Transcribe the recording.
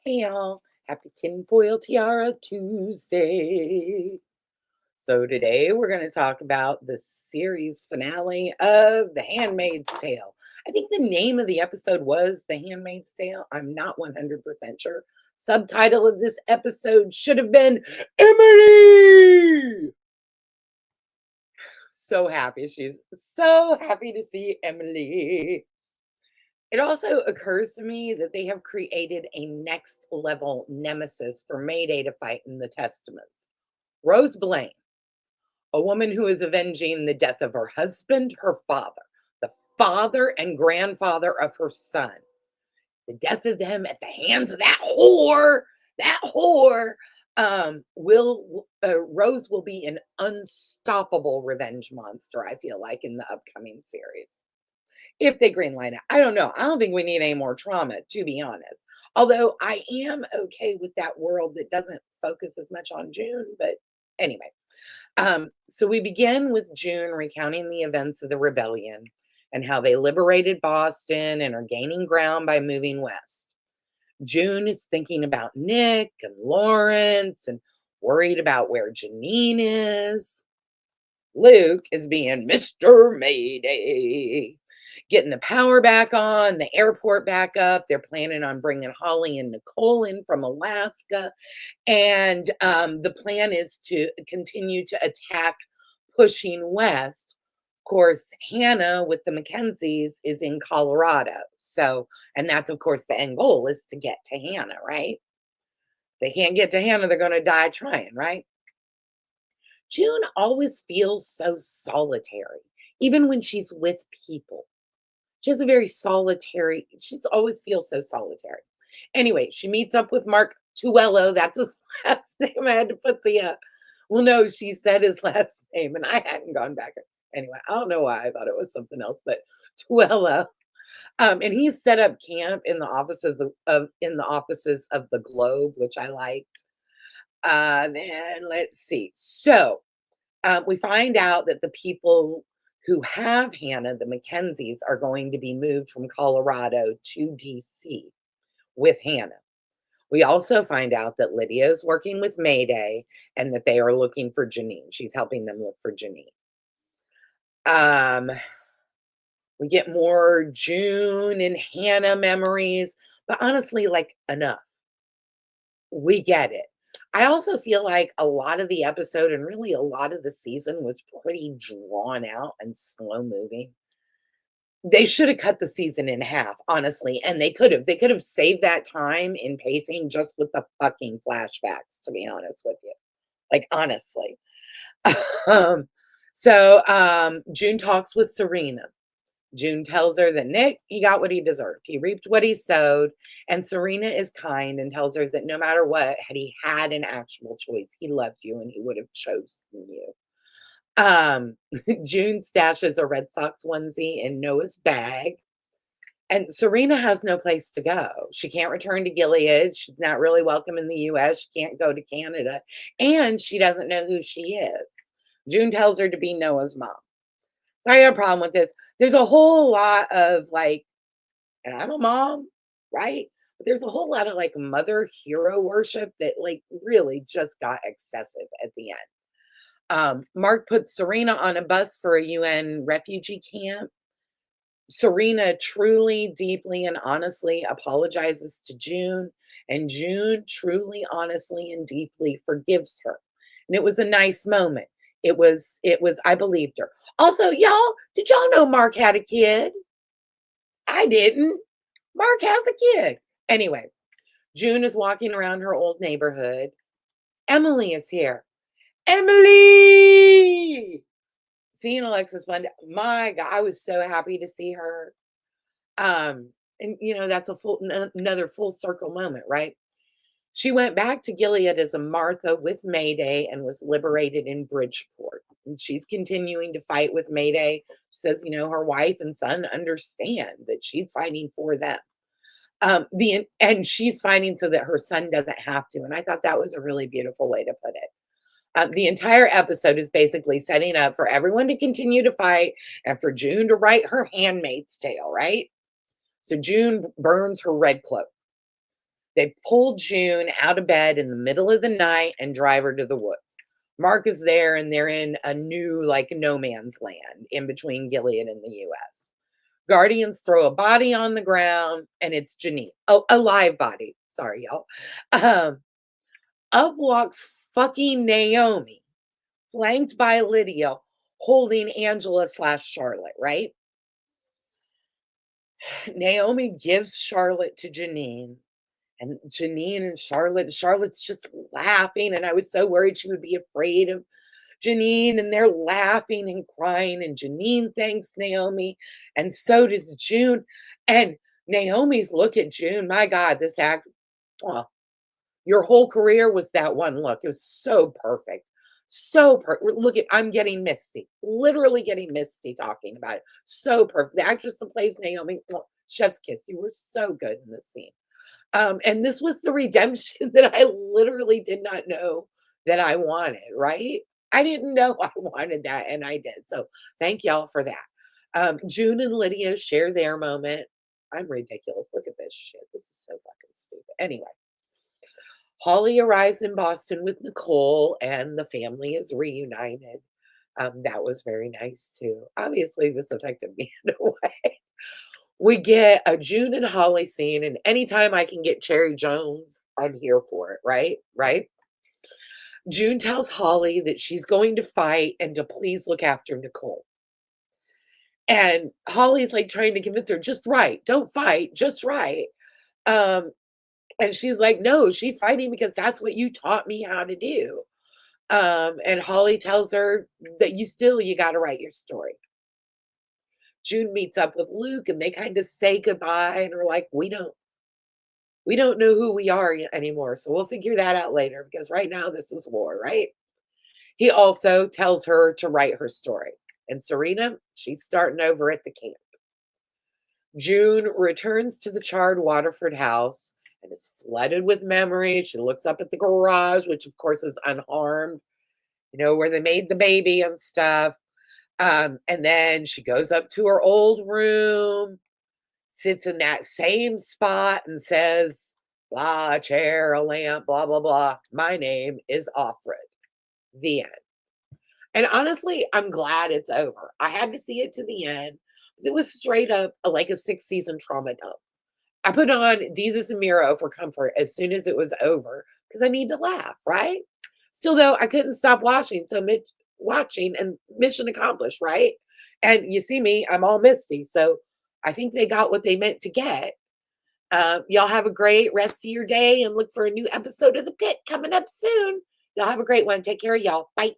Hey y'all, happy tinfoil tiara Tuesday. So today we're going to talk about the series finale of The Handmaid's Tale. I think the name of the episode was The Handmaid's Tale. I'm not 100% sure. Subtitle of this episode should have been Emily. So happy. She's so happy to see Emily. It also occurs to me that they have created a next level nemesis for Mayday to fight in the Testaments. Rose Blaine, a woman who is avenging the death of her husband, her father, the father and grandfather of her son. The death of them at the hands of that whore, will Rose will be an unstoppable revenge monster, I feel like, in the upcoming series. If they greenlight it. I don't know. I don't think we need any more trauma, to be honest. Although I am okay with that world that doesn't focus as much on June, but anyway. So we begin with June recounting the events of the rebellion and how they liberated Boston and are gaining ground by moving west. June is thinking about Nick and Lawrence and worried about where Janine is. Luke is being Mr. Mayday, getting the power back on, the airport back up. They're planning on bringing Holly and Nicole in from Alaska. And the plan is to continue to attack, pushing west. Of course, Hannah with the Mackenzies is in Colorado. So, and that's, of course, the end goal is to get to Hannah, right? They can't get to Hannah, they're going to die trying, right? June always feels so solitary, even when she's with people. She has a very solitary, she's always feels so solitary. Anyway, she meets up with Mark Tuello. That's his last name. I had to put well, no, she said his last name and I hadn't gone back. Anyway, I don't know why I thought it was something else, but Tuello. And he set up camp in the office in the offices of the Globe, which I liked. Then let's see. So we find out that the people who have Hannah, the Mackenzies, are going to be moved from Colorado to DC with Hannah. We also find out that Lydia is working with Mayday and that they are looking for Janine. She's helping them look for Janine. We get more June and Hannah memories, but honestly, like enough. We get it. I also feel like a lot of the episode and really a lot of the season was pretty drawn out and slow moving. They should have cut the season in half, honestly, and they could have. They could have saved that time in pacing just with the fucking flashbacks, to be honest with you. Like, honestly. um, June talks with Serena. June tells her that Nick, he got what he deserved. He reaped what he sowed. And Serena is kind and tells her that no matter what, had he had an actual choice, he loved you and he would have chosen you. Um, June stashes a Red Sox onesie in Noah's bag. And Serena has no place to go. She can't return to Gilead. She's not really welcome in the US. She can't go to Canada. And she doesn't know who she is. June tells her to be Noah's mom. So I got a problem with this. There's a whole lot of like, and I'm a mom, right? But there's a whole lot of like mother hero worship that like really just got excessive at the end. Mark puts Serena on a bus for a UN refugee camp. Serena truly, deeply, and honestly apologizes to June, and June truly, honestly, and deeply forgives her. And it was a nice moment. I believed her. Also, y'all, did y'all know Mark had a kid? I didn't. Mark has a kid. Anyway, June is walking around her old neighborhood. Emily is here. Emily! Seeing Alexis Blend, my God, I was so happy to see her. And that's another full circle moment, right? She went back to Gilead as a Martha with Mayday and was liberated in Bridgeport. And she's continuing to fight with Mayday. She says, her wife and son understand that she's fighting for them. And she's fighting so that her son doesn't have to. And I thought that was a really beautiful way to put it. The entire episode is basically setting up for everyone to continue to fight and for June to write her Handmaid's Tale, right? So June burns her red cloak. They pull June out of bed in the middle of the night and drive her to the woods. Mark is there and they're in a new, like, no man's land in between Gilead and the US. Guardians throw a body on the ground and it's Janine. Oh, a live body. Sorry, y'all. Um, Up walks fucking Naomi, flanked by Lydia, holding Angela slash Charlotte, right? Naomi gives Charlotte to Janine, and Janine and Charlotte's just laughing, and I was so worried she would be afraid of Janine, and they're laughing and crying, and Janine thanks Naomi, and so does June. And Naomi's look at June, my God, this act, oh, your whole career was that one look. It was so perfect. So perfect. Look at, I'm getting misty, literally getting misty talking about it. So perfect. The actress that plays Naomi, chef's kiss. You were so good in this scene. And this was the redemption that I literally did not know that I wanted, right? I didn't know I wanted that, and I did. So thank y'all for that. June and Lydia share their moment. I'm ridiculous. Look at this shit. This is so fucking stupid. Anyway, Holly arrives in Boston with Nicole, and the family is reunited. That was very nice too. Obviously, this affected me in a way. We get a June and Holly scene, and anytime I can get Cherry Jones, I'm here for it, right? Right? June tells Holly that she's going to fight and to please look after Nicole. And Holly's like trying to convince her, just right, don't fight, just right. Um, and she's like, no, she's fighting because that's what you taught me how to do. And Holly tells her that you got to write your story. June meets up with Luke and they kind of say goodbye and are like, we don't know who we are anymore. So we'll figure that out later because right now this is war, right? He also tells her to write her story. And Serena, she's starting over at the camp. June returns to the charred Waterford house and is flooded with memories. She looks up at the garage, which of course is unharmed, where they made the baby and stuff. And then she goes up to her old room, sits in that same spot and says, blah, a chair, a lamp, blah, blah, blah. My name is Offred. The end. And honestly, I'm glad it's over. I had to see it to the end. It was straight up like a six-season trauma dump. I put on Deezus and Miro for comfort as soon as it was over because I need to laugh, right? Still though, I couldn't stop watching. So watching and mission accomplished, right? And you see me, I'm all misty. So I think they got what they meant to get. Y'all have a great rest of your day and look for a new episode of The Pit coming up soon. Y'all have a great one. Take care of y'all. Bye.